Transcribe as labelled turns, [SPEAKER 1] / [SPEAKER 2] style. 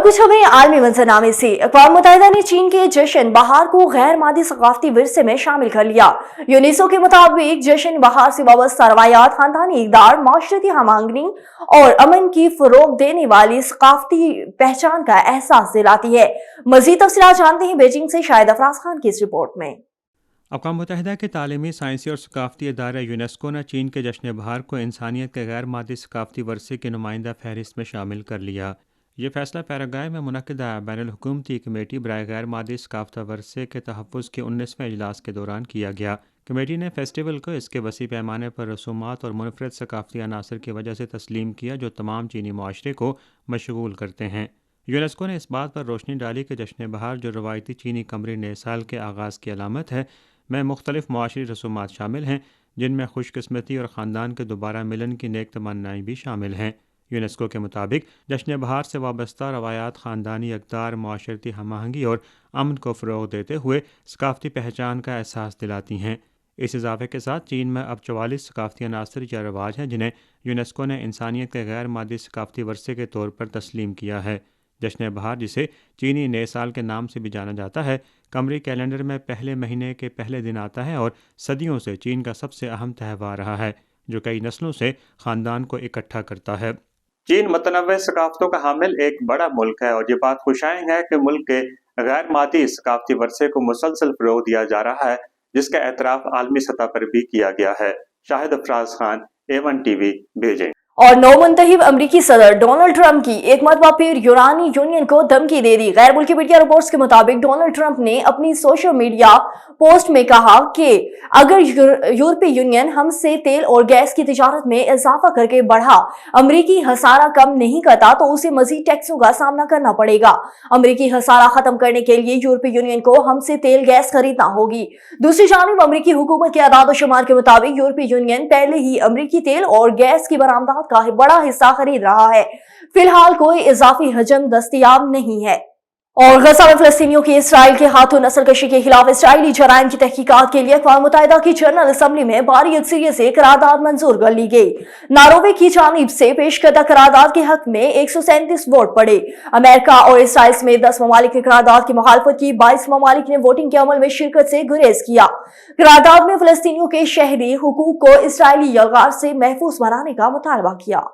[SPEAKER 1] कुछ हमें आलमी मंजरनामे से। अक़वाम मुत्तहिदा ने चीन के जश्न बहार को गैर मादी सकाफती विरसे में शामिल कर लिया। यूनेस्को के मुताबिक जश्न बहार से वाबस्ता रवायात खानदानी इक़दार, माशरती हमांगनी और अमन की फ़रोग़ देने वाली सकाफती पहचान का एहसास दिलाती है। मज़ीद तफ़सीलात जानते हैं बीजिंग से शाहिद अफराज खान की इस रिपोर्ट में।
[SPEAKER 2] अक़वाम मुत्तहिदा के तालीमी, साइंसी और सकाफ़ती इदारा यूनेस्को ने चीन के जश्न बहार को इंसानियत के गैर मादी सकाफ़ती वर्से की नुमाइंदा फहरिस्त में शामिल कर लिया। ये फैसला पैराग्वे में मुनक़िदा बैनुल हुकूमती कमेटी बराए गैर मादी सकाफ़ती वर्से के तहफ़्फ़ुज़ के 19वें इजलास के दौरान किया गया। कमेटी ने फेस्टिवल को इसके वसी पैमाने पर रसूमात और मुनफ़रद सकाफ़ती अनासर की वजह से तस्लीम किया जो तमाम चीनी माशरे को मशगूल करते हैं। यूनेस्को ने इस बात पर रोशनी डाली कि जश्न बहार, जो रवायती चीनी कमरी नए साल के आगाज़ की अलामत है, में मुख्तलिफ़ मुआशरी रसूमात शामिल हैं, जिनमें खुशकिस्मती और ख़ानदान के दोबारा मिलन की नेक तमन्नाएँ भी शामिल हैं। यूनेस्को के मुताबिक जश्न बहार से वाबस्ता रवायात ख़ानदानी इक़दार, माशरती हमआहंगी और अमन को फ़रोग़ देते हुए सकाफ़ती पहचान का एहसास दिलाती हैं। इस इजाफे के साथ चीन में अब 44 सकाफ़ती अनासर या रवाज हैं जिन्हें यूनेस्को ने इंसानियत के गैर मादी सकाफ़ती वर्से के तौर पर तस्लीम किया है। जश्न बहार, जिसे चीनी नए साल के नाम से भी जाना जाता है, कमरी कैलेंडर में पहले महीने के पहले दिन आता है और सदियों से चीन का सबसे अहम त्यौहार रहा है जो कई नस्लों से ख़ानदान को इकट्ठा करता है।
[SPEAKER 3] चीन मुतनव्वे सकाफ़तों का हामिल एक बड़ा मुल्क है और ये बात खुशाइन है कि मुल्क के गैर मादी सकाफ़ती वर्से को मुसलसल फ़रोग़ दिया जा रहा है, जिसका एतराफ़ आलमी सतह पर भी किया गया है। Shahid Afraz Khan, A1 TV, Beijing.
[SPEAKER 1] और नौमुंतहिब अमरीकी सदर डोनाल्ड ट्रंप की एक मरतबा फिर यूनानी यूनियन को धमकी दे दी। गैर मुल्की मीडिया रिपोर्ट्स के मुताबिक डोनाल्ड ट्रंप ने अपनी सोशल मीडिया पोस्ट में कहा कि अगर यूरोपीय यूनियन हमसे तेल और गैस की तिजारत में इजाफा करके बढ़ा अमरीकी हसारा कम नहीं करता तो उसे मजीद टैक्सों का सामना करना पड़ेगा। अमरीकी हसारा खत्म करने के लिए यूरोपीय यूनियन को हमसे तेल गैस खरीदना होगी। दूसरी जानिब अमरीकी हुकूमत के आदाद शुमार के मुताबिक यूरोपीय यूनियन पहले ही अमरीकी तेल और गैस की बरामदात का बड़ा हिस्सा खरीद रहा है। फिलहाल कोई इजाफी हजम दस्तयाब नहीं है। और गजा में फलस्तीनियों की इसराइल के हाथों नस्लकशी के खिलाफ इसराइली जराइम की तहकीकात के लिए अक़वाम मुत्तहिदा की जनरल असम्बली में भारी अक्सरियत से करारदाद मंजूर कर ली गई। नारोवे की जानिब से पेश करदा करारदाद के हक में 137 वोट पड़े। अमेरिका और इसराइल समेत 10 ममालिक ने करारदाद की मुखालफत की। 22 ममालिक ने वोटिंग के अमल में शिरकत से गुरेज किया। करारदाद में फलस्तीनियों के शहरी हुकूक को इसराइली यलगार से महफूज बनाने का मुतालबा किया।